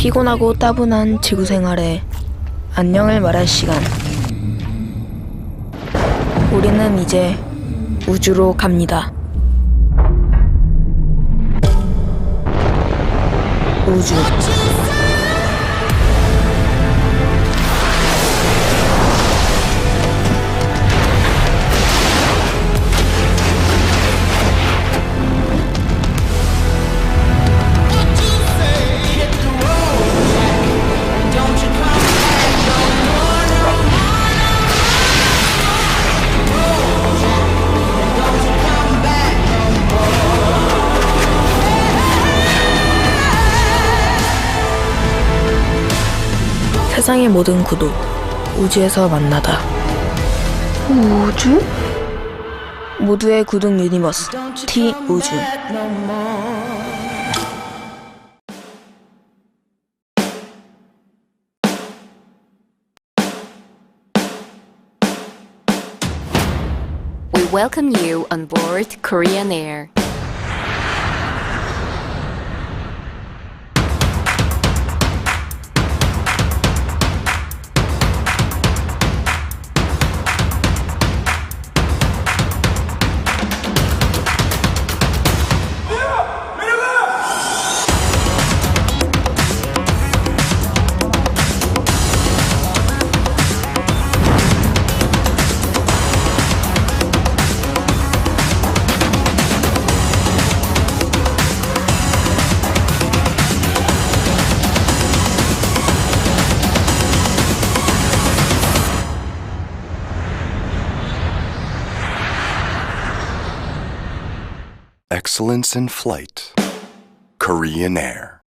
피곤하고 따분한 지구 생활에 안녕을 말할 시간. 우리는 이제 우주로 갑니다. 우주. 세상의 모든 구도, 우주에서 만나다. 우주? 모두의 구동 유니버스, T 우주. We welcome you on board Korean Air. Excellence in Flight, Korean Air.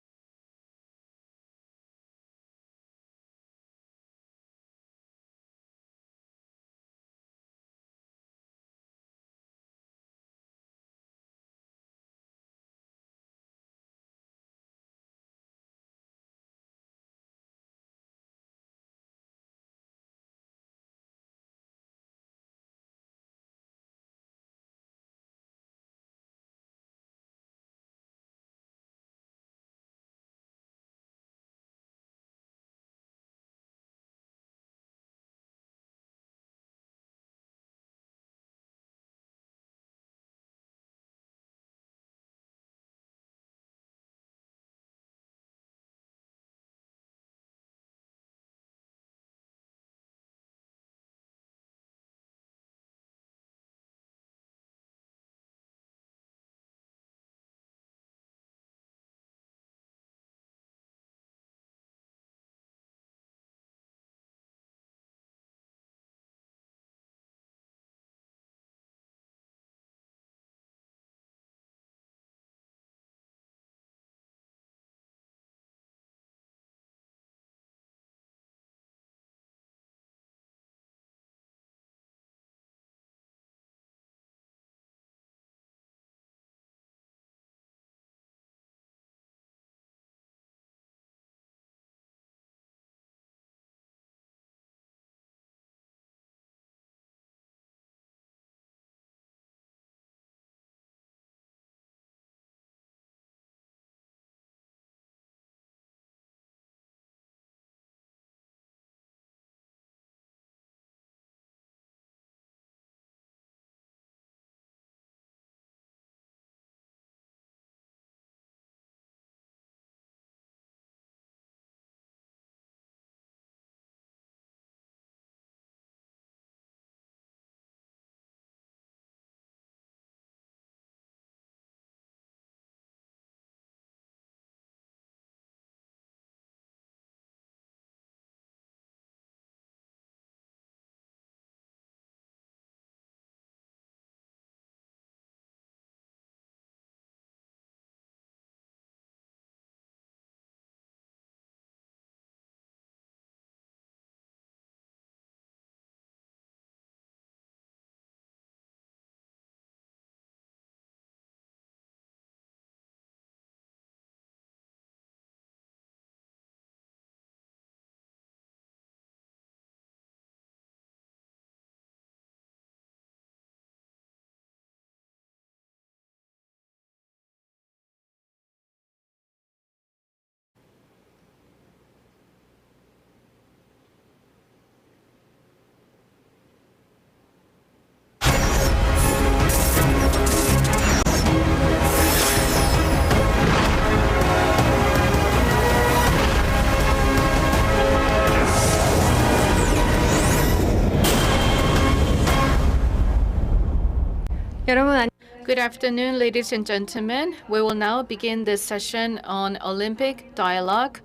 Good afternoon, ladies and gentlemen. We will now begin this session on Olympic dialogue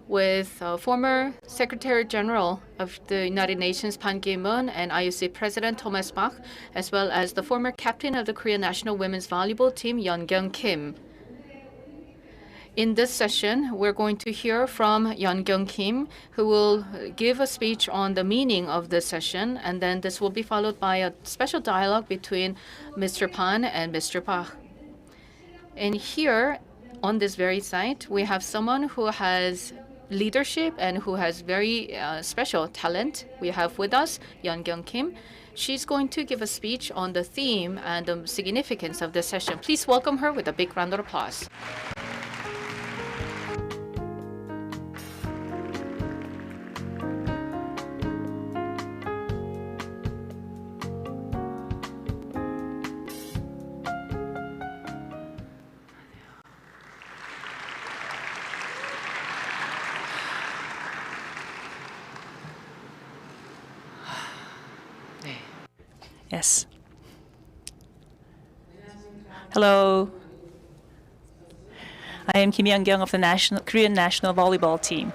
with former Secretary General of the United Nations Ban Ki-moon and IOC President Thomas Bach, as well as the former captain of the Korean national women's volleyball team, Yeon Kim. In this session, we're going to hear from Yeon Kim, who will give a speech on the meaning of the session, and then this will be followed by a special dialogue between Mr. Pan and Mr. Bach. And here, on this very site, we have someone who has leadership and who has very special talent. We have with us Yeon Kim. She's going to give a speech on the theme and the significance of this session. Please welcome her with a big round of applause. Yes. Hello. I am Kim Yeon of the Korean national volleyball team.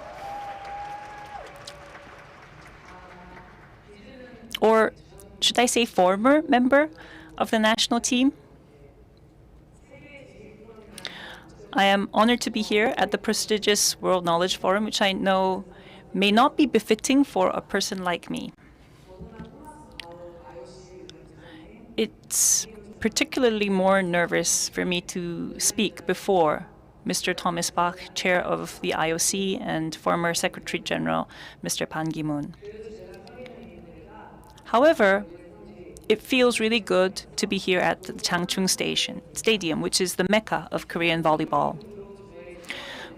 Or should I say former member of the national team? I am honored to be here at the prestigious World Knowledge Forum, which I know may not be befitting for a person like me. It's particularly more nervous for me to speak before Mr. Thomas Bach, chair of the IOC, and former Secretary General Mr. Ban Ki-moon. However, it feels really good to be here at the Changchung Stadium, which is the mecca of Korean volleyball.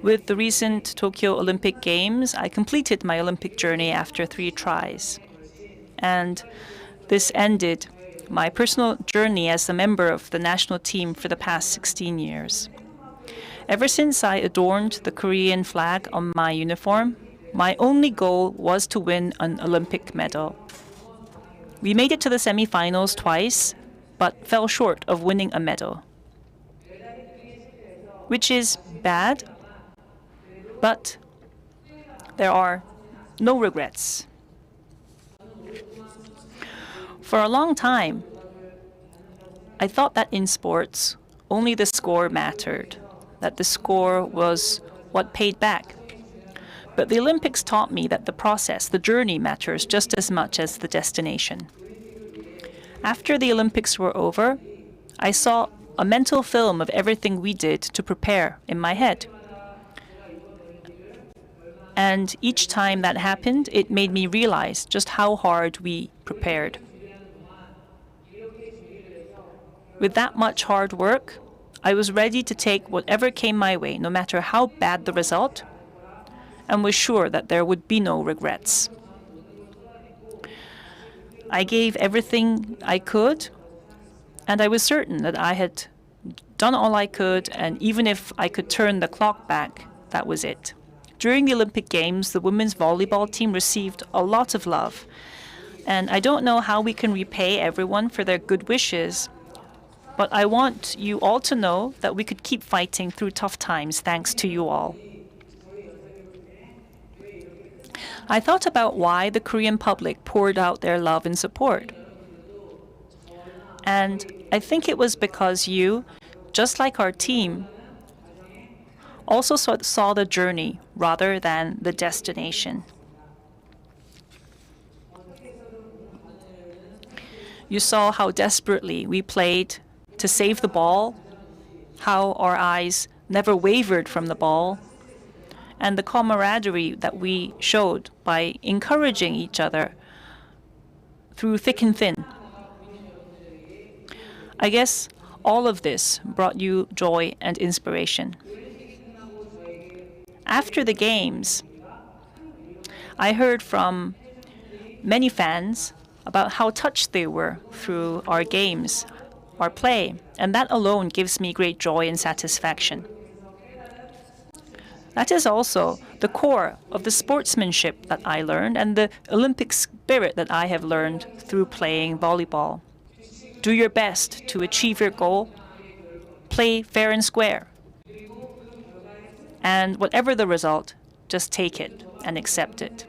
With the recent Tokyo Olympic Games, I completed my Olympic journey after 3 tries. And this ended my personal journey as a member of the national team for the past 16 years. Ever since I adorned the Korean flag on my uniform, my only goal was to win an Olympic medal. We made it to the semifinals twice, but fell short of winning a medal, which is bad, but there are no regrets. For a long time, I thought that in sports, only the score mattered, that the score was what paid back. But the Olympics taught me that the process, the journey, matters just as much as the destination. After the Olympics were over, I saw a mental film of everything we did to prepare in my head. And each time that happened, it made me realize just how hard we prepared. With that much hard work, I was ready to take whatever came my way, no matter how bad the result, and was sure that there would be no regrets. I gave everything I could, and I was certain that I had done all I could, and even if I could turn the clock back, that was it. During the Olympic Games, the women's volleyball team received a lot of love, and I don't know how we can repay everyone for their good wishes, but I want you all to know that we could keep fighting through tough times thanks to you all. I thought about why the Korean public poured out their love and support. And I think it was because you, just like our team, also saw the journey rather than the destination. You saw how desperately we played to save the ball, how our eyes never wavered from the ball, and the camaraderie that we showed by encouraging each other through thick and thin. I guess all of this brought you joy and inspiration. After the games, I heard from many fans about how touched they were through our games, our play, and that alone gives me great joy and satisfaction. That is also the core of the sportsmanship that I learned and the Olympic spirit that I have learned through playing volleyball. do your best to achieve your goal, play fair and square. And whatever the result, just take it and accept it.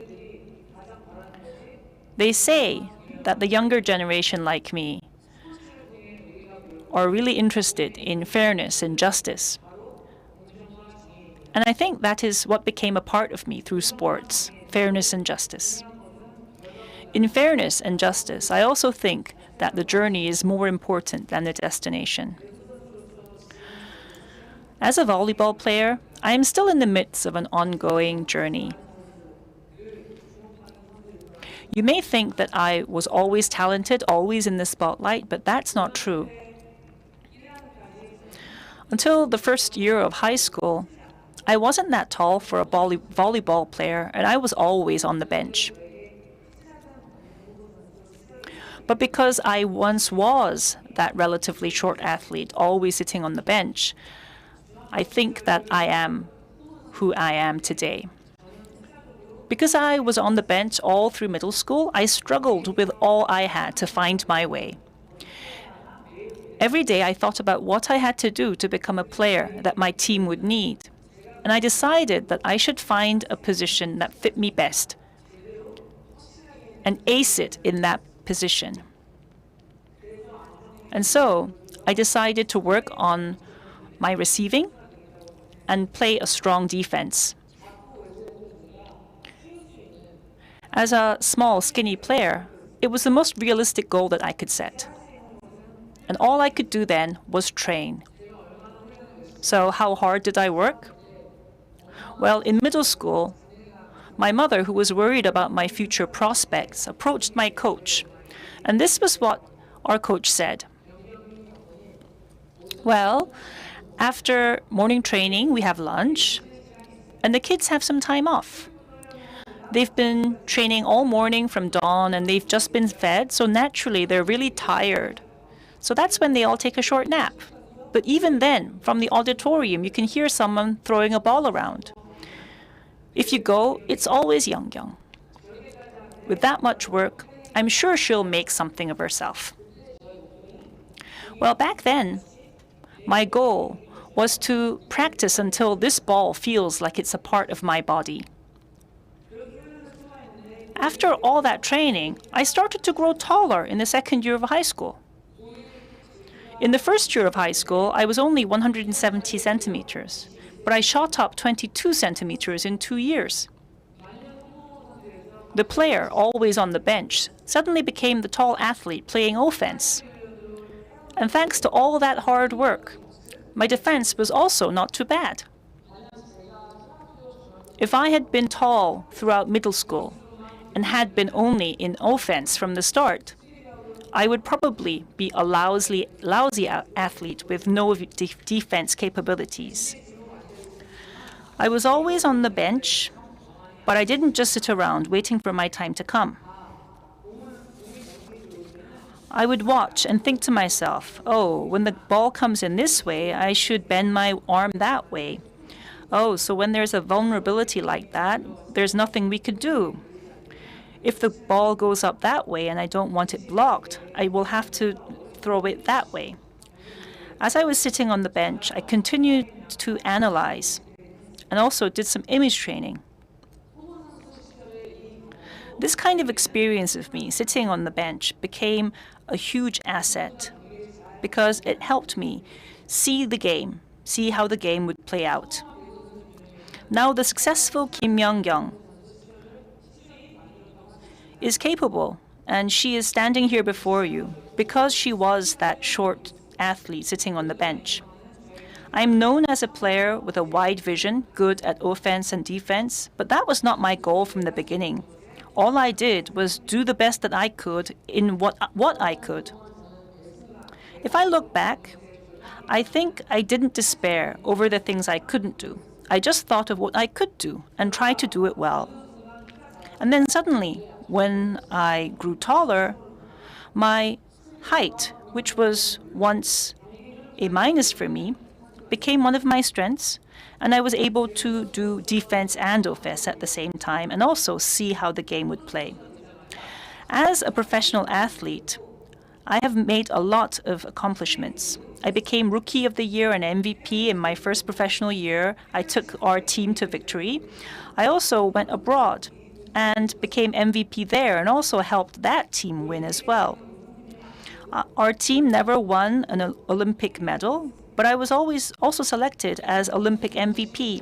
They say that the younger generation like me are really interested in fairness and justice. And I think that is what became a part of me through sports, fairness and justice. In fairness and justice, I also think that the journey is more important than the destination. As a volleyball player, I am still in the midst of an ongoing journey. You may think that I was always talented, always in the spotlight, but that's not true. Until the first year of high school, I wasn't that tall for a volleyball player, and I was always on the bench. But because I once was that relatively short athlete, always sitting on the bench, I think that I am who I am today. Because I was on the bench all through middle school, I struggled with all I had to find my way. Every day I thought about what I had to do to become a player that my team would need. And I decided that I should find a position that fit me best and ace it in that position. And so I decided to work on my receiving and play a strong defense. As a small, skinny player, it was the most realistic goal that I could set. And all I could do then was train. So how hard did I work? Well, in middle school, my mother, who was worried about my future prospects, approached my coach. And this was what our coach said. Well, after morning training, we have lunch, and the kids have some time off. They've been training all morning from dawn, and they've just been fed, so naturally they're really tired. So that's when they all take a short nap. But even then, from the auditorium, you can hear someone throwing a ball around. If you go, it's always Young. With that much work, I'm sure she'll make something of herself. Well, back then, my goal was to practice until this ball feels like it's a part of my body. After all that training, I started to grow taller in the second year of high school. In the first year of high school, I was only 170 centimeters, but I shot up 22 centimeters in 2 years. The player, always on the bench, suddenly became the tall athlete playing offense. And thanks to all that hard work, my defense was also not too bad. If I had been tall throughout middle school and had been only in offense from the start, I would probably be a lousy athlete with no defense capabilities. I was always on the bench, but I didn't just sit around waiting for my time to come. I would watch and think to myself, oh, when the ball comes in this way, I should bend my arm that way. Oh, so when there's a vulnerability like that, there's nothing we could do. If the ball goes up that way and I don't want it blocked, I will have to throw it that way. As I was sitting on the bench, I continued to analyze and also did some image training. This kind of experience of me sitting on the bench became a huge asset because it helped me see the game, see how the game would play out. Now the successful Kim Young is capable, and she is standing here before you because she was that short athlete sitting on the bench. I'm known as a player with a wide vision, good at offense and defense, but that was not my goal from the beginning. All I did was do the best that I could in what I could. If I look back, I think I didn't despair over the things I couldn't do. I just thought of what I could do and tried to do it well. And then suddenly, when I grew taller, my height, which was once a minus for me, became one of my strengths, and I was able to do defense and offense at the same time and also see how the game would play. As a professional athlete, I have made a lot of accomplishments. I became Rookie of the Year and MVP in my first professional year. I took our team to victory. I also went abroad and became MVP there and also helped that team win as well. Our team never won an Olympic medal, but I was always also selected as Olympic MVP.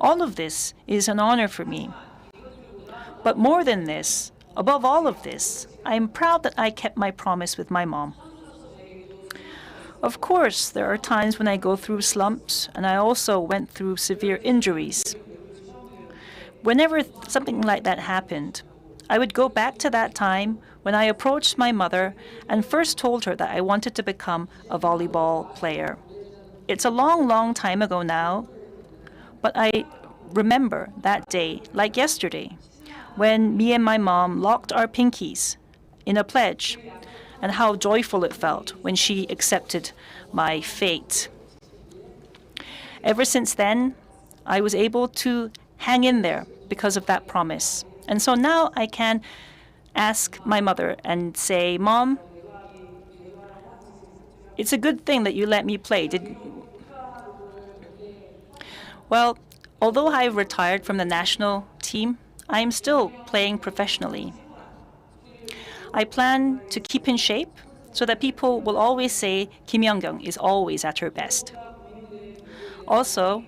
All of this is an honor for me. But more than this, above all of this, I am proud that I kept my promise with my mom. Of course, there are times when I go through slumps, and I also went through severe injuries. Whenever something like that happened, I would go back to that time when I approached my mother and first told her that I wanted to become a volleyball player. It's a long, long time ago now, but I remember that day like yesterday, when me and my mom locked our pinkies in a pledge, and how joyful it felt when she accepted my fate. Ever since then, I was able to hang in there because of that promise. And so now I can ask my mother and say, Mom, it's a good thing that you let me play. Well, although I've retired from the national team, I am still playing professionally. I plan to keep in shape so that people will always say Kim Young-kyung is always at her best. Also,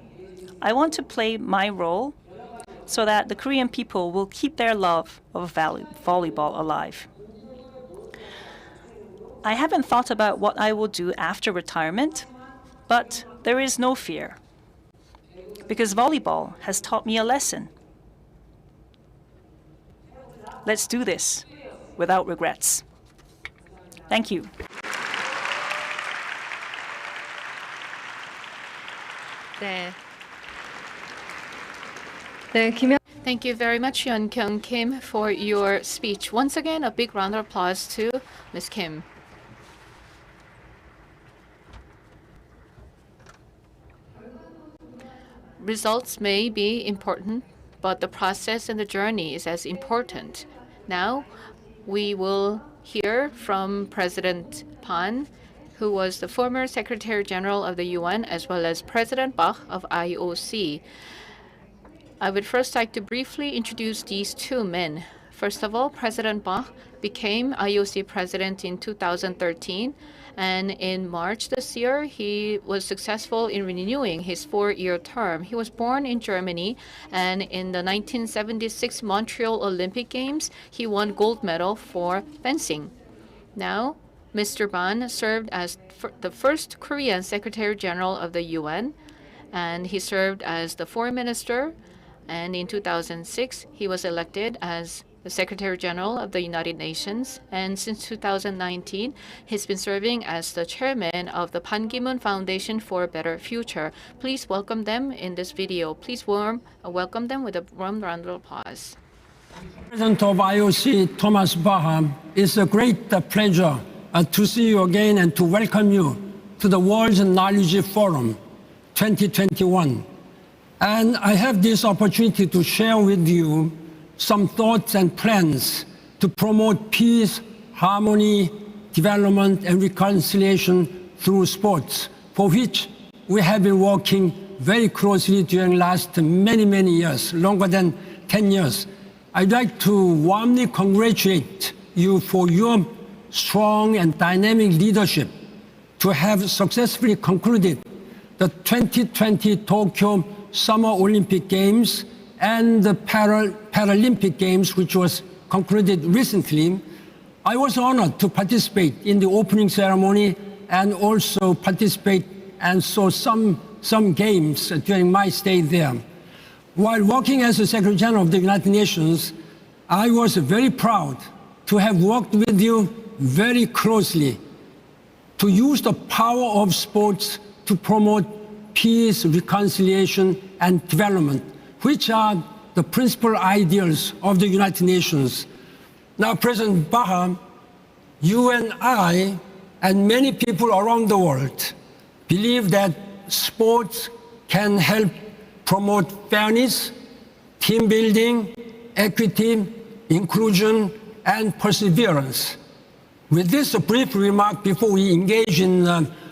I want to play my role so that the Korean people will keep their love of volleyball alive. I haven't thought about what I will do after retirement, but there is no fear, because volleyball has taught me a lesson. Let's do this without regrets. Thank you. Thank you very much, Yeon-kyung Kim, for your speech. Once again, a big round of applause to Ms. Kim. Results may be important, but the process and the journey is as important. Now, we will hear from President Pan, who was the former Secretary General of the UN, as well as President Bach of IOC. I would first like to briefly introduce these two men. First of all, President Bach became IOC president in 2013, and in March this year, he was successful in renewing his 4-year term. He was born in Germany, and in the 1976 Montreal Olympic Games, he won gold medal for fencing. Now, Mr. Ban served as the first Korean Secretary General of the UN, and he served as the foreign minister, and in 2006, he was elected as the Secretary General of the United Nations, and since 2019, he's been serving as the chairman of the Pan Ki-moon Foundation for a Better Future. Please welcome them in this video. Please welcome them with a warm round of applause. President of IOC, Thomas Bach, it's a great pleasure to see you again and to welcome you to the World Knowledge Forum 2021. And I have this opportunity to share with you some thoughts and plans to promote peace, harmony, development, and reconciliation through sports, for which we have been working very closely during the last many, many years, longer than 10 years. I'd like to warmly congratulate you for your strong and dynamic leadership to have successfully concluded the 2020 Tokyo Summer Olympic Games and the Paralympic Games, which was concluded recently. I was honored to participate in the opening ceremony and also participate and saw some games during my stay there. While working as the Secretary General of the United Nations, I was very proud to have worked with you very closely to use the power of sports to promote peace, reconciliation, and development, which are the principal ideals of the United Nations. Now, President Bach, you and I, and many people around the world, believe that sports can help promote fairness, team building, equity, inclusion, and perseverance. With this brief remark before we engage in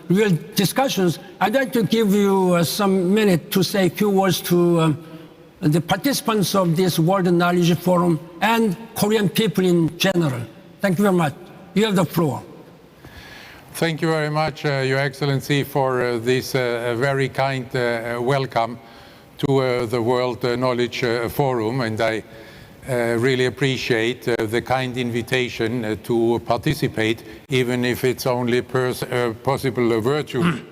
real discussions, I'd like to give you some minute to say a few words to the participants of this World Knowledge Forum and Korean people in general. Thank you very much. You have the floor. Thank you very much, Your Excellency, for this very kind welcome to the World Knowledge Forum, and I really appreciate the kind invitation to participate, even if it's only possible virtually.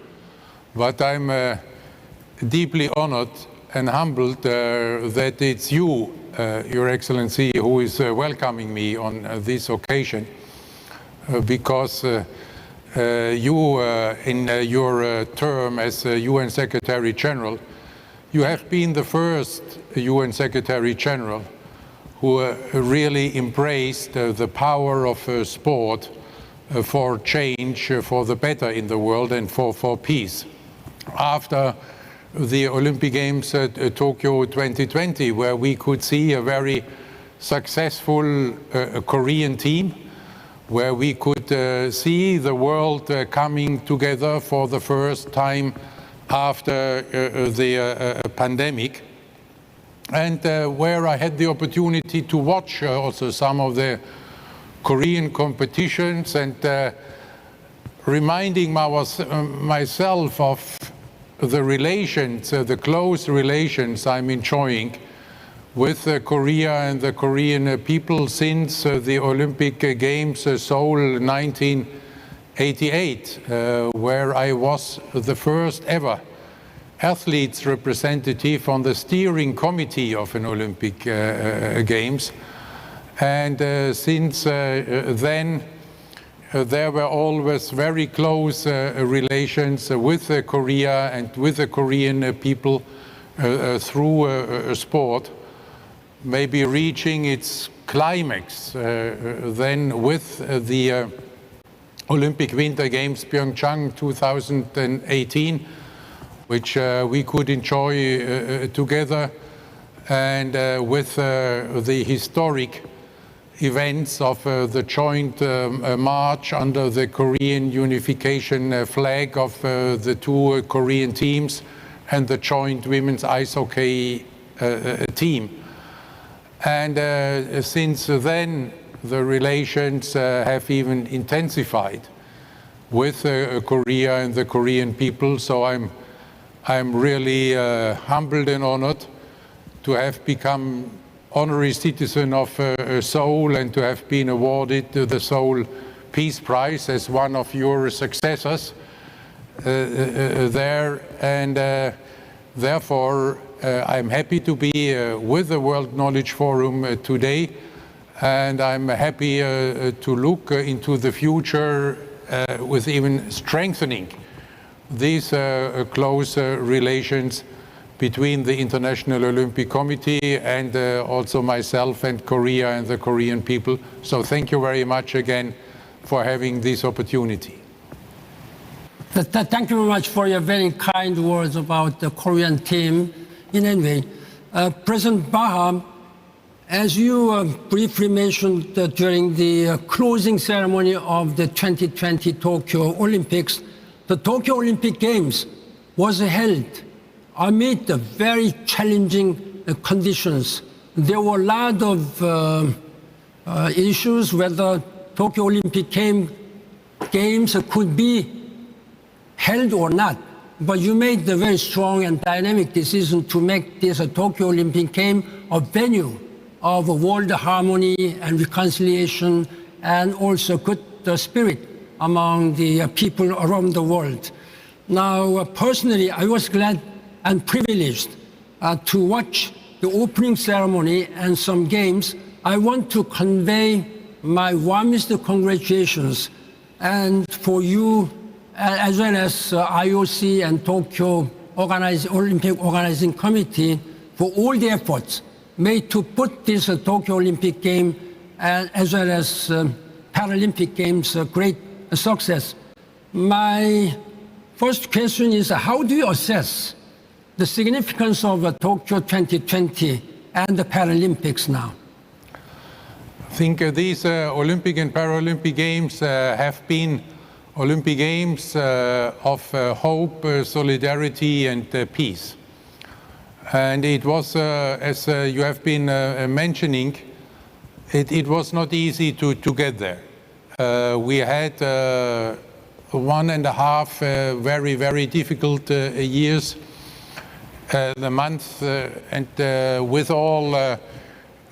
But I'm deeply honored and humbled that it's you, Your Excellency, who is welcoming me on this occasion, because you, in your term as UN Secretary General, you have been the first UN Secretary General who really embraced the power of sport for change, for the better in the world and for peace. After the Olympic Games at Tokyo 2020, where we could see a very successful Korean team, where we could see the world coming together for the first time after the pandemic, and where I had the opportunity to watch also some of the Korean competitions, and reminding myself of the relations, the close relations I'm enjoying with Korea and the Korean people since the Olympic Games Seoul 1988, where I was the first ever athletes representative on the steering committee of an Olympic Games. And since then, there were always very close relations with Korea and with the Korean people through sport, maybe reaching its climax then with the Olympic Winter Games Pyeongchang 2018, which we could enjoy together, and with the historic events of the joint march under the Korean unification flag of the two Korean teams and the joint women's ice hockey team. And since then, the relations have even intensified with Korea and the Korean people. So I'm really humbled and honored to have become honorary citizen of Seoul and to have been awarded the Seoul Peace Prize as one of your successors there. And therefore, I'm happy to be with the World Knowledge Forum today, and I'm happy to look into the future with even strengthening these close relations between the International Olympic Committee and also myself and Korea and the Korean people. So thank you very much again for having this opportunity. Thank you very much for your very kind words about the Korean team. In any way, President Baham, as you briefly mentioned during the closing ceremony of the 2020 Tokyo Olympics, the Tokyo Olympic Games was held amid the very challenging conditions. There were a lot of issues whether Tokyo Olympic Games could be held or not. But you made the very strong and dynamic decision to make this Tokyo Olympic Games a venue of world harmony and reconciliation, and also good spirit among the people around the world. Now, personally, I was glad and privileged to watch the opening ceremony and some games. I want to convey my warmest congratulations and for you, as well as IOC and Tokyo Olympic Organizing Committee, for all the efforts made to put this Tokyo Olympic Game as well as Paralympic Games a great success. My first question is, how do you assess the significance of Tokyo 2020 and the Paralympics now? I think these Olympic and Paralympic Games have been Olympic Games of hope, solidarity and peace. And it was, as you have been mentioning, it was not easy to get there. We had 1.5 very, very difficult years, the month, and with all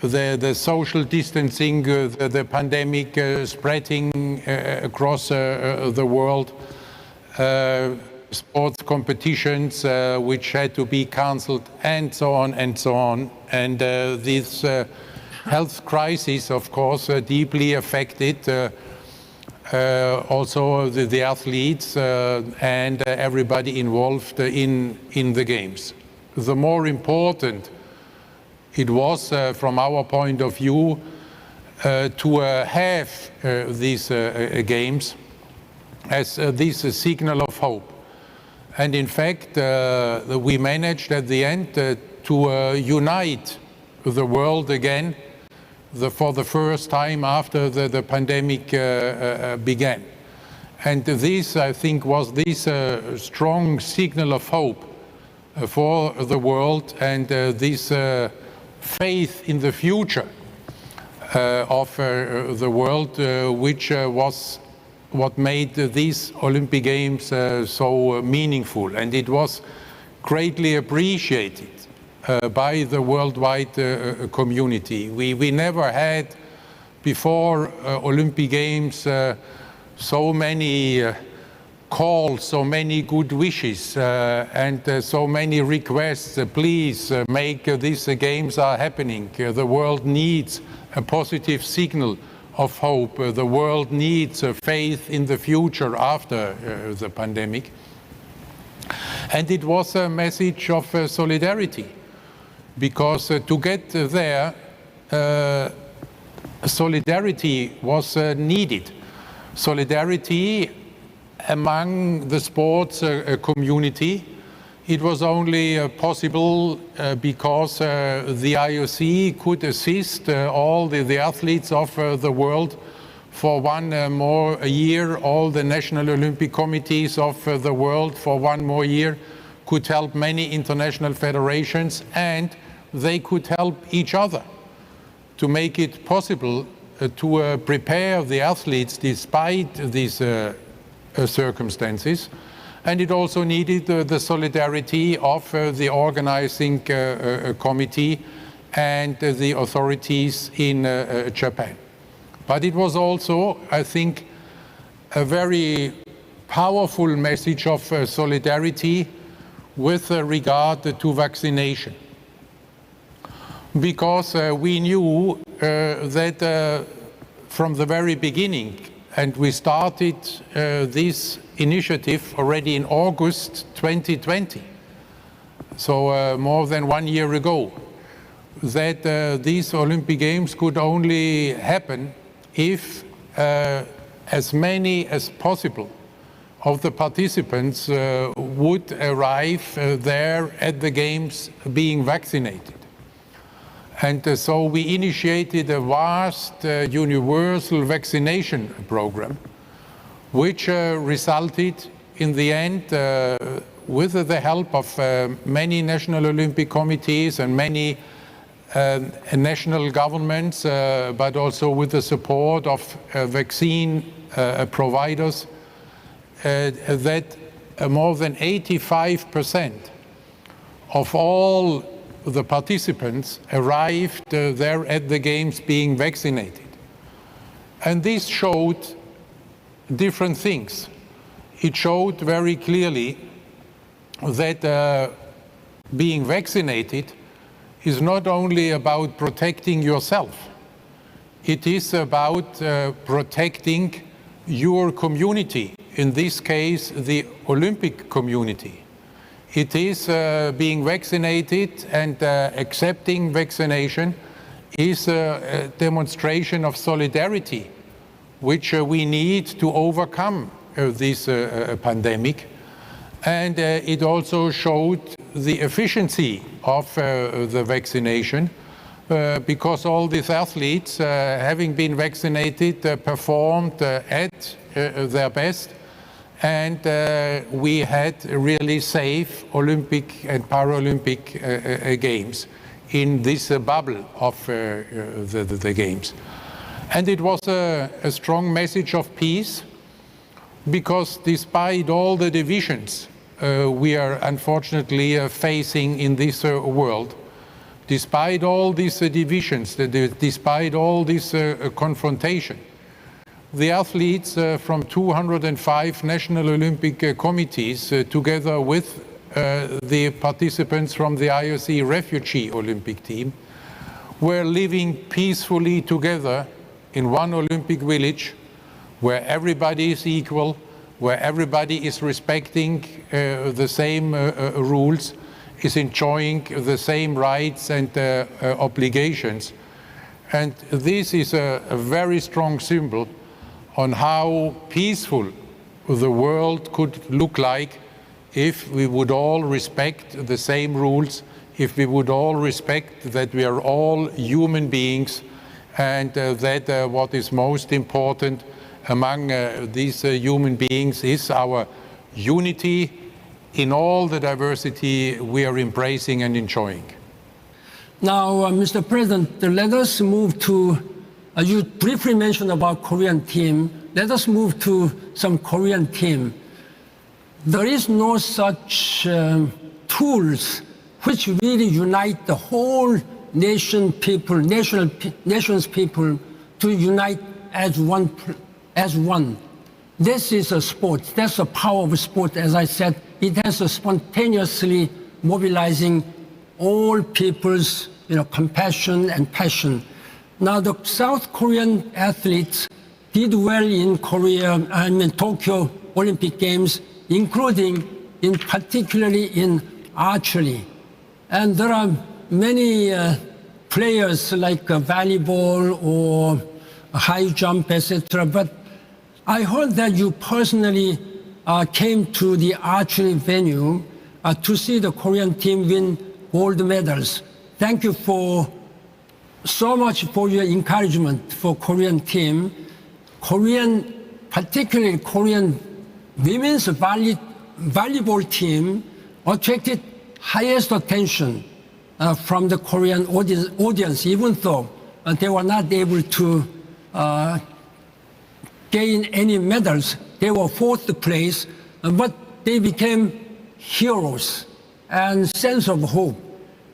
the social distancing, the pandemic spreading across the world, sports competitions which had to be cancelled, and so on and so on. And this health crisis, of course, deeply affected also the athletes and everybody involved in the games. The more important it was, from our point of view, to have these games as this signal of hope. And in fact, we managed at the end to unite the world again for the first time after the pandemic began. And this, I think, was this strong signal of hope for the world, and this faith in the future of the world, which was what made these Olympic Games so meaningful. And it was greatly appreciated by the worldwide community. We never had before Olympic Games so many calls, so many good wishes, and so many requests. Please make these games are happening. The world needs a positive signal of hope. The world needs faith in the future after the pandemic. And it was a message of solidarity, because to get there, solidarity was needed. Solidarity among the sports community. It was only possible because the IOC could assist all the athletes of the world for one more year. All the national Olympic committees of the world for one more year could help many international federations, and they could help each other to make it possible to prepare the athletes despite these circumstances. And it also needed the solidarity of the organizing committee and the authorities in Japan. But it was also, I think, a very powerful message of solidarity with regard to vaccination. Because we knew that from the very beginning, and we started this initiative already in August 2020, so more than 1 year ago, that these Olympic Games could only happen if as many as possible of the participants would arrive there at the Games being vaccinated. And so we initiated a vast universal vaccination program, which resulted in the end, with the help of many national Olympic committees and many national governments, but also with the support of vaccine providers, that more than 85% of all the participants arrived there at the Games being vaccinated. And this showed different things. It showed very clearly that being vaccinated is not only about protecting yourself, it is about protecting your community, in this case the Olympic community. It is being vaccinated, and accepting vaccination is a demonstration of solidarity, which we need to overcome this pandemic. And it also showed the efficiency of the vaccination, because all these athletes, having been vaccinated, performed at their best, and we had really safe Olympic and Paralympic games in this bubble of the games. And it was a strong message of peace, because despite all the divisions we are unfortunately facing in this world, despite all these divisions, despite all this confrontation, the athletes from 205 national Olympic committees, together with the participants from the IOC refugee Olympic team, were living peacefully together in one Olympic village where everybody is equal, where everybody is respecting the same rules, is enjoying the same rights and obligations. And this is a very strong symbol on how peaceful the world could look like if we would all respect the same rules, if we would all respect that we are all human beings, and that what is most important among these human beings is our unity in all the diversity we are embracing and enjoying. Now, Mr. President, let us move to, you briefly mentioned about Korean team. Let us move to some Korean team. There is no such tools which really unite the whole nation people, nation's people to unite as one. This is a sport. That's the power of sport. As I said, it has a spontaneously mobilizing all people's compassion and passion. Now, the South Korean athletes did well in Tokyo Olympic Games, including particularly in archery. And there are many players like volleyball or high jump, etc. But I heard that you personally came to the archery venue to see the Korean team win gold medals. Thank you so much for your encouragement for Korean team. Particularly Korean women's volleyball team attracted highest attention from the Korean audience, even though they were not able to gain any medals. They were fourth place, but they became heroes and sense of hope.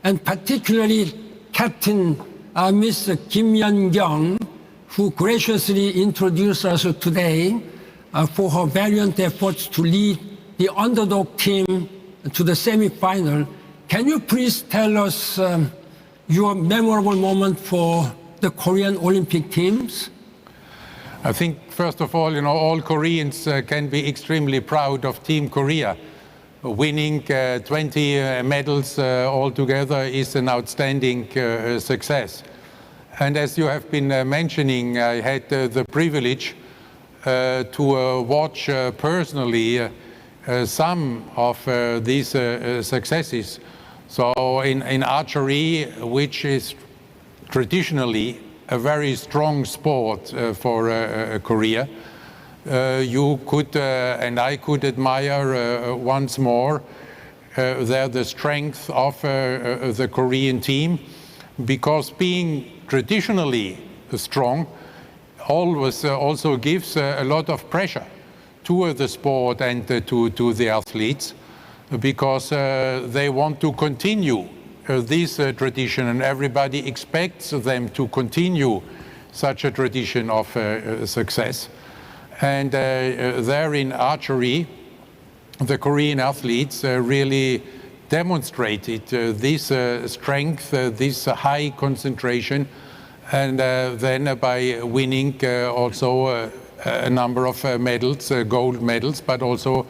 And particularly Captain Mr. Kim Yeon-kyung, who graciously introduced us today for her valiant efforts to lead the underdog team to the semi-final. Can you please tell us your memorable moment for the Korean Olympic teams? I think, first of all Koreans can be extremely proud of Team Korea. Winning 20 medals altogether is an outstanding success. And as you have been mentioning, I had the privilege to watch personally some of these successes. So in archery, which is traditionally a very strong sport for Korea, you could and I could admire once more the strength of the Korean team, because being traditionally strong always also gives a lot of pressure to the sport and to the athletes, because they want to continue this tradition, and everybody expects them to continue such a tradition of success. And there in archery, the Korean athletes really demonstrated this strength, this high concentration, and then by winning also a number of medals, gold medals, but also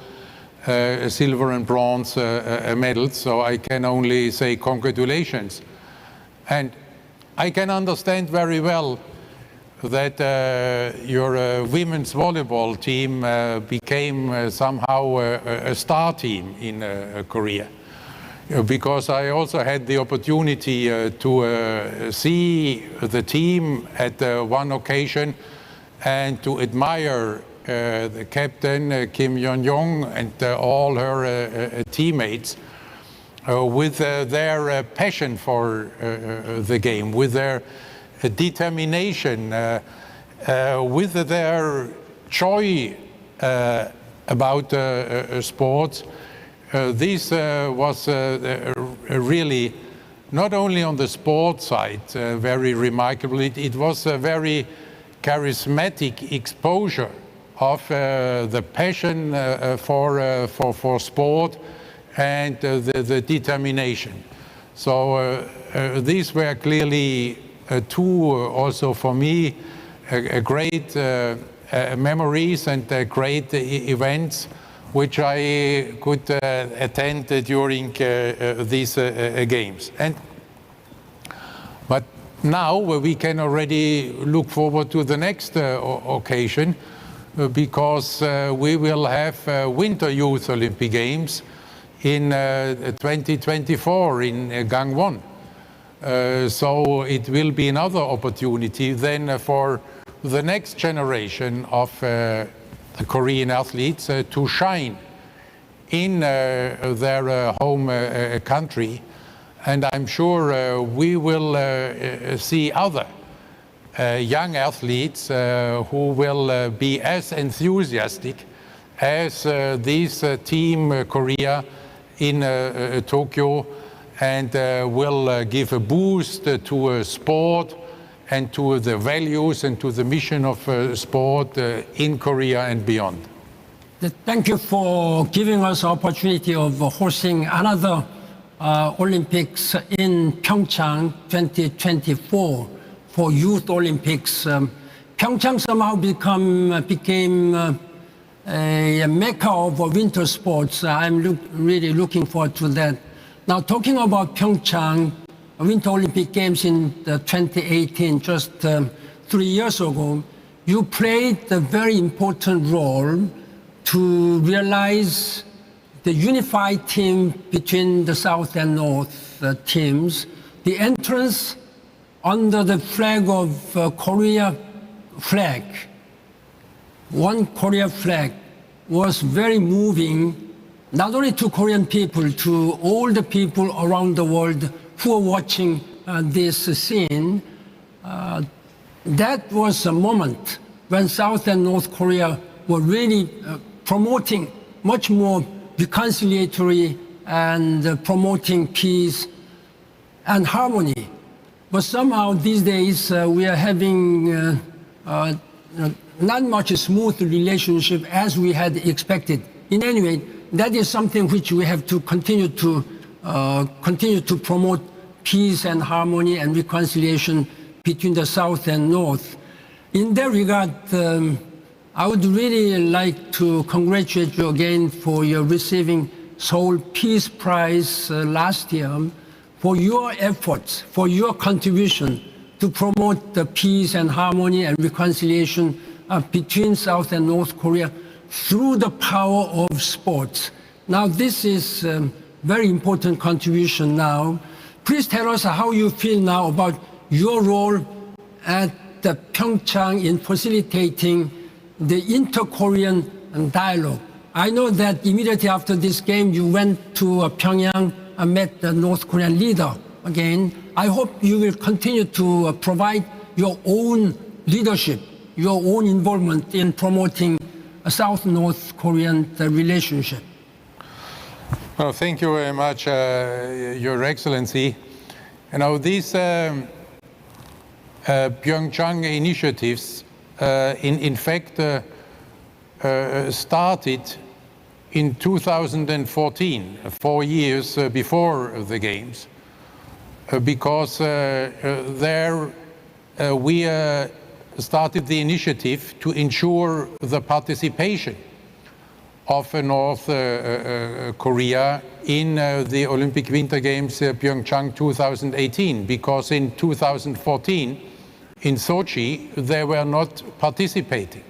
silver and bronze medals. So I can only say congratulations. And I can understand very well that your women's volleyball team became somehow a star team in Korea. because I also had the opportunity to see the team at one occasion and to admire the captain, Kim Yeon-jong, and all her teammates with their passion for the game, with their determination, with their joy about sports. This was really, not only on the sports side, very remarkable. It was a very charismatic exposure of the passion for sport and the determination. So these were clearly two, also for me, great memories and great events which I could attend during these games. But now we can already look forward to the next occasion, because we will have Winter Youth Olympic Games in 2024 in Gangwon. So it will be another opportunity then for the next generation of Korean athletes to shine in their home country, and I'm sure we will see other young athletes who will be as enthusiastic as this team Korea in Tokyo, and will give a boost to sport and to the values and to the mission of sport in Korea and beyond. Thank you for giving us the opportunity of hosting another Olympics in Pyeongchang 2024 for Youth Olympics. Pyeongchang somehow became a mecca of winter sports. I'm really looking forward to that. Now, talking about Pyeongchang Winter Olympic Games in 2018, just 3 years ago, you played a very important role to realize the unified team between the South and North teams. The entrance under the flag of Korea flag, one Korea flag, was very moving, not only to Korean people, to all the people around the world who are watching this scene. That was a moment when South and North Korea were really promoting much more reconciliatory and promoting peace and harmony. But somehow these days we are having not much smooth relationship as we had expected. In any way, that is something which we have to continue to promote peace and harmony and reconciliation between the South and North. In that regard, I would really like to congratulate you again for your receiving Seoul Peace Prize last year, for your efforts, for your contribution to promote the peace and harmony and reconciliation between South and North Korea through the power of sports. Now, this is a very important contribution now. Please tell us how you feel now about your role at the Pyeongchang in facilitating the inter-Korean dialogue. I know that immediately after this game, you went to Pyongyang and met the North Korean leader again. I hope you will continue to provide your own leadership, your own involvement in promoting a South-North Korean relationship. Well, thank you very much, Your Excellency. You know, these Pyeongchang initiatives, in fact, started in 2014, 4 years before the Games, because there we started the initiative to ensure the participation of North Korea in the Olympic Winter Games Pyeongchang 2018, because in 2014 in Sochi they were not participating.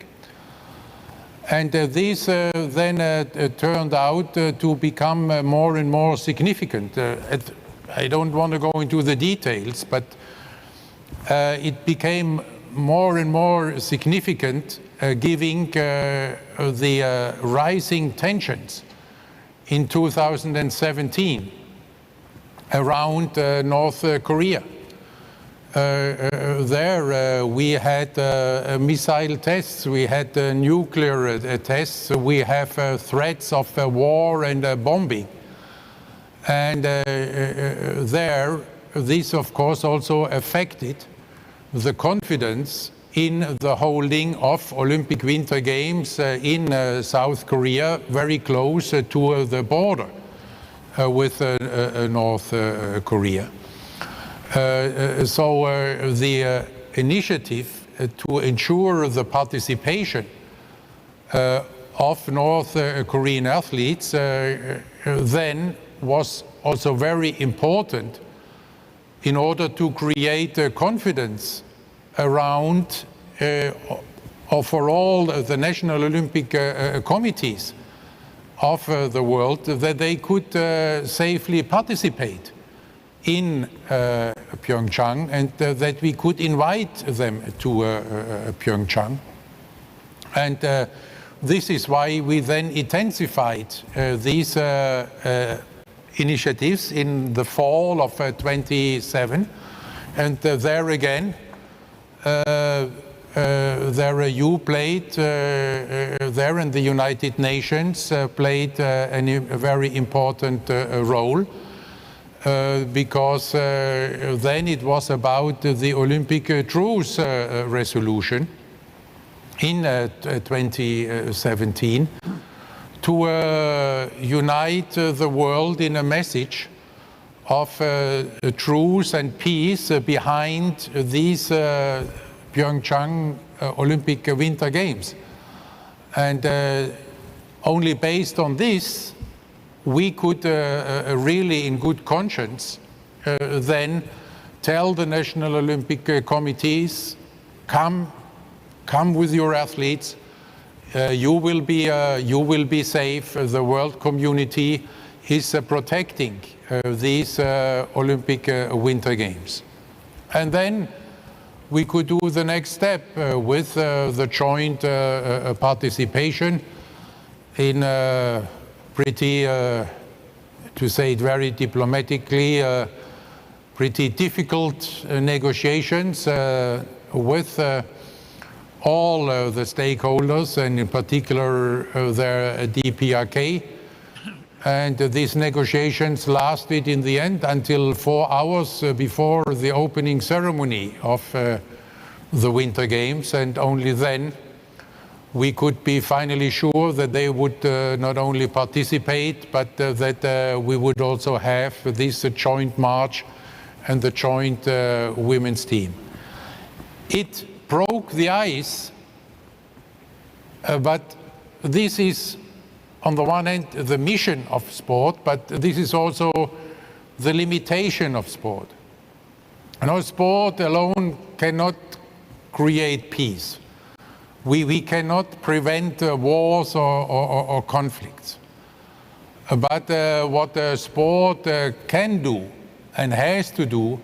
And these then turned out to become more and more significant. I don't want to go into the details, but it became more and more significant, giving the rising tensions in 2017 around North Korea. There we had missile tests, we had nuclear tests, we have threats of war and bombing. And there, this of course also affected the confidence in the holding of Olympic Winter Games in South Korea, very close to the border with North Korea. So the initiative to ensure the participation of North Korean athletes then was also very important in order to create confidence around for all the national Olympic committees of the world that they could safely participate in Pyeongchang, and that we could invite them to Pyeongchang. And this is why we then intensified these initiatives in the fall of 27. And there again, there you played, there and the United Nations played a very important role. Because then it was about the Olympic truce resolution in 2017 to unite the world in a message of truce and peace behind these Pyeongchang Olympic Winter Games. And only based on this, we could really, in good conscience, then tell the national Olympic committees, come with your athletes, you will be safe. The world community is protecting these Olympic Winter Games. And then we could do the next step with the joint participation in pretty, to say it very diplomatically, pretty difficult negotiations with all the stakeholders, and in particular their DPRK. And these negotiations lasted in the end until 4 hours before the opening ceremony of the Winter Games, and only then we could be finally sure that they would not only participate, but that we would also have this joint march and the joint women's team. It broke the ice, but this is, on the one hand, the mission of sport, but this is also the limitation of sport. Sport alone cannot create peace. We cannot prevent wars or conflicts. But what sport can do and has to do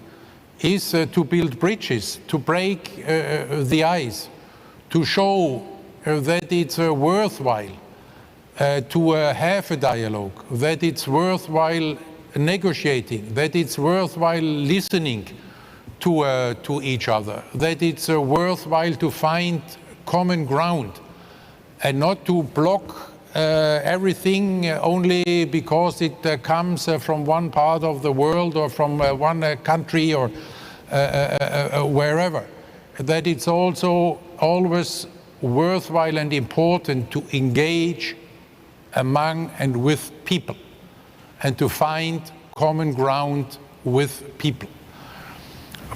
is to build bridges, to break the ice, to show that it's worthwhile to have a dialogue, that it's worthwhile negotiating, that it's worthwhile listening to each other, that it's worthwhile to find common ground and not to block everything only because it comes from one part of the world or from one country or wherever. That it's also always worthwhile and important to engage among and with people and to find common ground with people.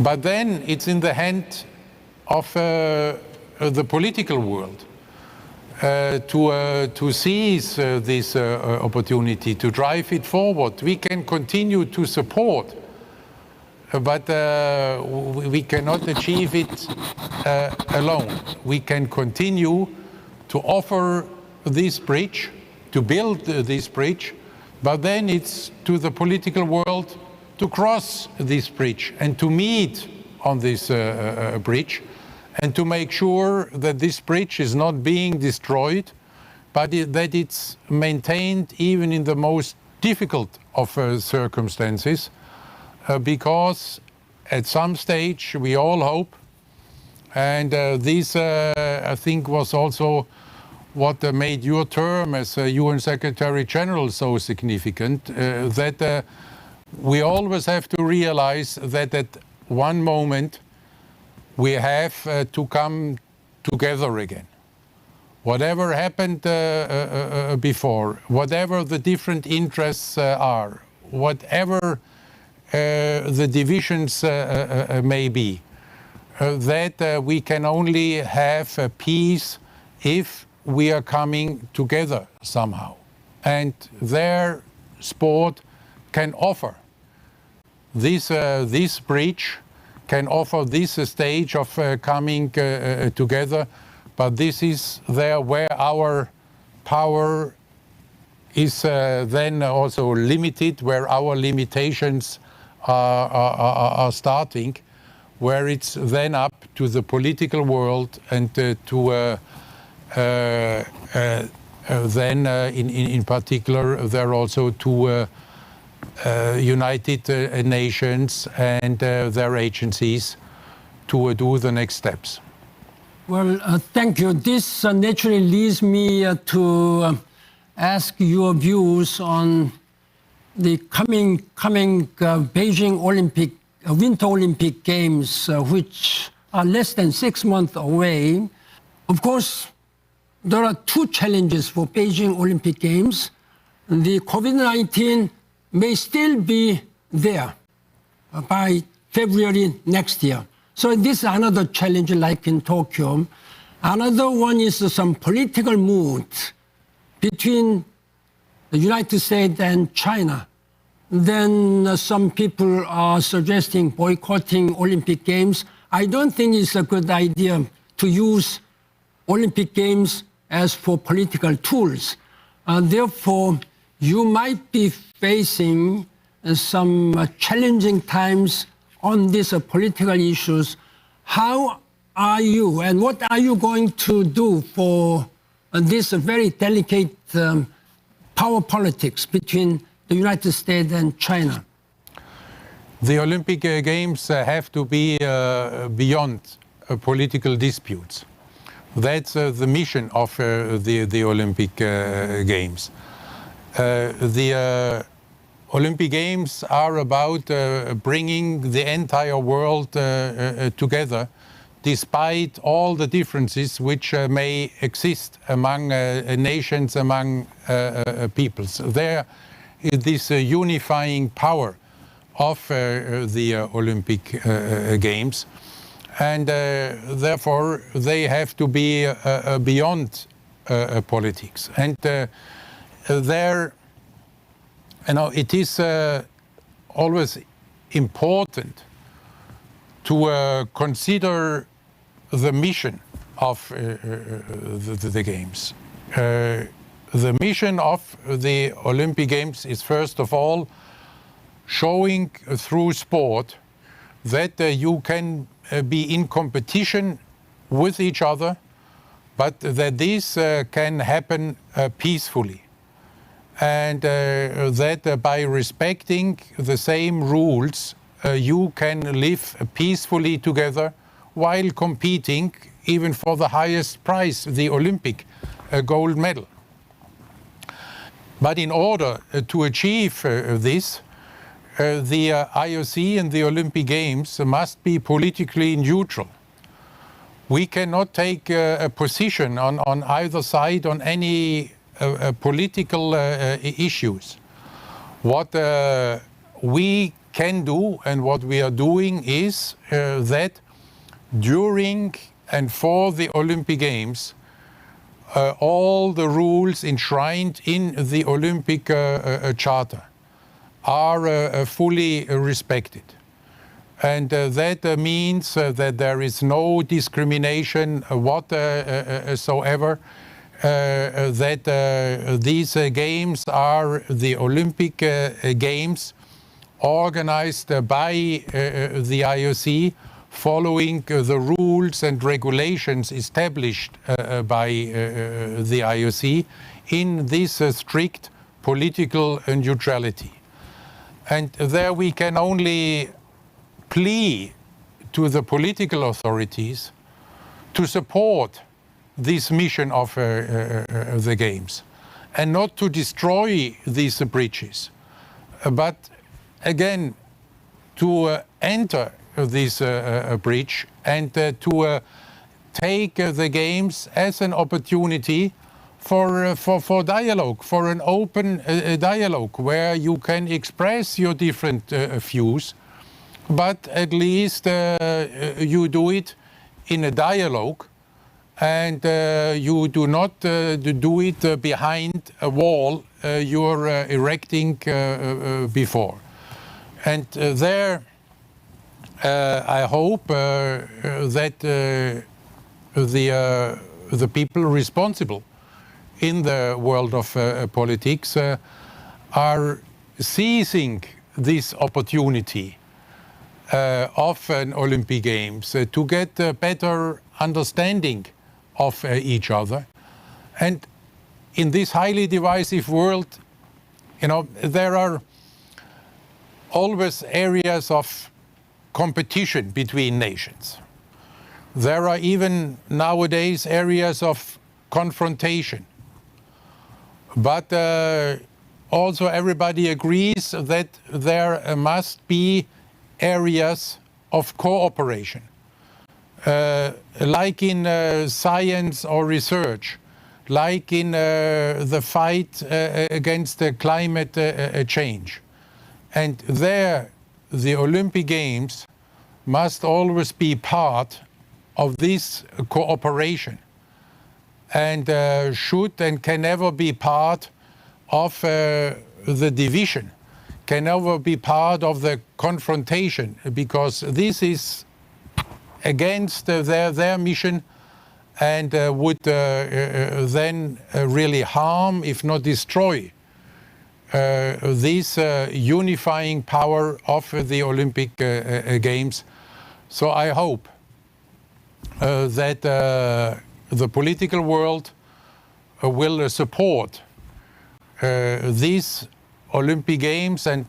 But then it's in the hand of the political world to seize this opportunity, to drive it forward. We can continue to support, but we cannot achieve it alone. We can continue to offer this bridge, to build this bridge, but then it's to the political world to cross this bridge and to meet on this bridge and to make sure that this bridge is not being destroyed, but that it's maintained even in the most difficult of circumstances, because at some stage we all hope, and this I think was also what made your term as UN Secretary General so significant, that we always have to realize that at one moment we have to come together again. Whatever happened before, whatever the different interests are, whatever the divisions may be, that we can only have peace if we are coming together somehow. And their sport can offer this bridge, can offer this stage of coming together, but this is there where our power is then also limited, where our limitations are starting, where it's then up to the political world and then in particular there also to United Nations and their agencies to do the next steps. Well, thank you. This naturally leads me to ask your views on the coming Beijing Olympic, Winter Olympic Games, which are less than 6 months away. Of course, there are two challenges for Beijing Olympic Games. The COVID-19 may still be there by February next year. So this is another challenge like in Tokyo. Another one is some political mood between the United States and China. Then some people are suggesting boycotting Olympic Games. I don't think it's a good idea to use Olympic Games as for political tools. Therefore, you might be facing some challenging times on these political issues. How are you and what are you going to do for this very delicate power politics between the United States and China? The Olympic Games have to be beyond political disputes. That's the mission of the Olympic Games. The Olympic Games are about bringing the entire world together, despite all the differences which may exist among nations, among peoples. There is this unifying power of the Olympic Games, and therefore they have to be beyond politics. And there, it is always important to consider the mission of the Games. The mission of the Olympic Games is first of all showing through sport that you can be in competition with each other, but that this can happen peacefully. And that by respecting the same rules, you can live peacefully together while competing even for the highest prize, the Olympic gold medal. But in order to achieve this, the IOC and the Olympic Games must be politically neutral. We cannot take a position on either side on any political issues. What we can do and what we are doing is that during and for the Olympic Games, all the rules enshrined in the Olympic Charter are fully respected. And that means that there is no discrimination whatsoever that these games are the Olympic Games organized by the IOC following the rules and regulations established by the IOC in this strict political neutrality. And there we can only plea to the political authorities to support this mission of the Games and not to destroy these bridges, but again to enter this bridge and to take the Games as an opportunity for dialogue, for an open dialogue where you can express your different views, but at least you do it in a dialogue and you do not do it behind a wall you're erecting before. And there I hope that the people responsible in the world of politics are seizing this opportunity of an Olympic Games to get a better understanding of each other. And in this highly divisive world, you know, there are always areas of competition between nations. There are even nowadays areas of confrontation. But also everybody agrees that there must be areas of cooperation, like in science or research, like in the fight against the climate change. And there, the Olympic Games must always be part of this cooperation and should and can never be part of the division, can never be part of the confrontation, because this is against their mission and would then really harm, if not destroy, this unifying power of the Olympic Games. So I hope that the political world will support these Olympic Games and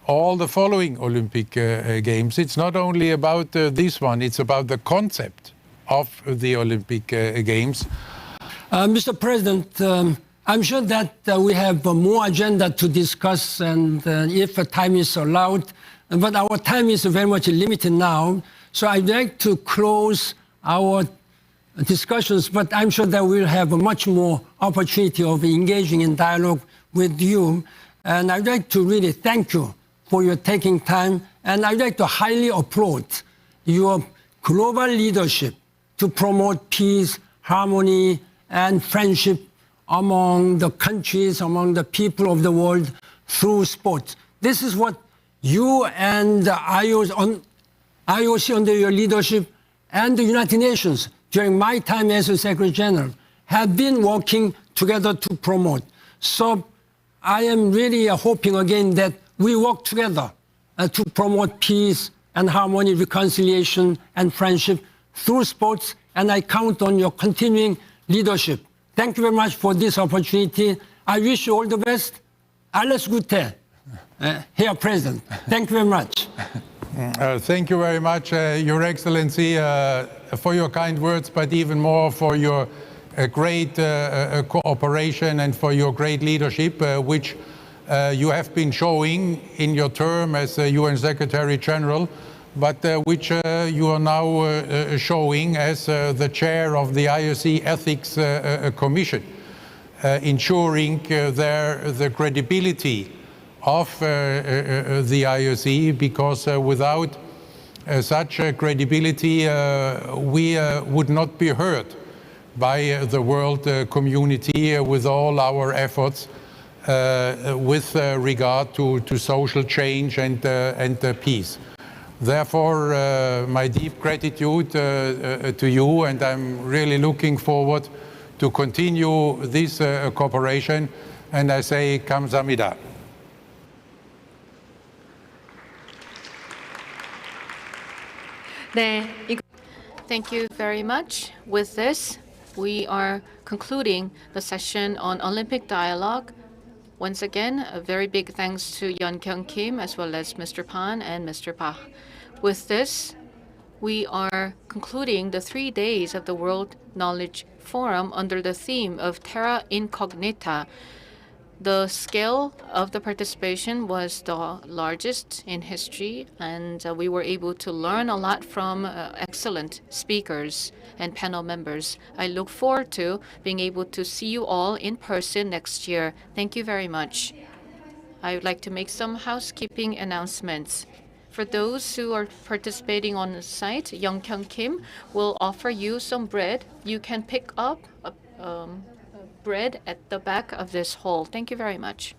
all the following Olympic Games. It's not only about this one, it's about the concept of the Olympic Games. Mr. President, I'm sure that we have more agenda to discuss, and if time is allowed, but our time is very much limited now. So I'd like to close our discussions, but I'm sure that we'll have much more opportunity of engaging in dialogue with you. And I'd like to really thank you for your taking time, and I'd like to highly applaud your global leadership to promote peace, harmony, and friendship among the countries, among the people of the world through sports. This is what you and the IOC under your leadership and the United Nations during my time as a Secretary General have been working together to promote. So I am really hoping again that we work together to promote peace and harmony, reconciliation and friendship through sports, and I count on your continuing leadership. Thank you very much for this opportunity. I wish you all the best. Alles Gute, Herr President. Thank you very much. Thank you very much, Your Excellency, for your kind words, but even more for your great cooperation and for your great leadership, which you have been showing in your term as UN Secretary General, but which you are now showing as the chair of the IOC Ethics Commission, ensuring the credibility of the IOC, because without such credibility we would not be heard by the world community with all our efforts with regard to social change and peace. Therefore, my deep gratitude to you, and I'm really looking forward to continue this cooperation, and I say 감사합니다. Thank you very much. With this, we are concluding the session on Olympic dialogue. Once again, a very big thanks to Yeon Kyung Kim as well as Mr. Pan and Mr. Park. With this, we are concluding the 3 days of the World Knowledge Forum under the theme of Terra Incognita. The scale of the participation was the largest in history, and we were able to learn a lot from excellent speakers and panel members. I look forward to being able to see you all in person next year. Thank you very much. I would like to make some housekeeping announcements. For those who are participating on the site, Yeon Kyung Kim will offer you some bread. You can pick up bread at the back of this hall. Thank you very much.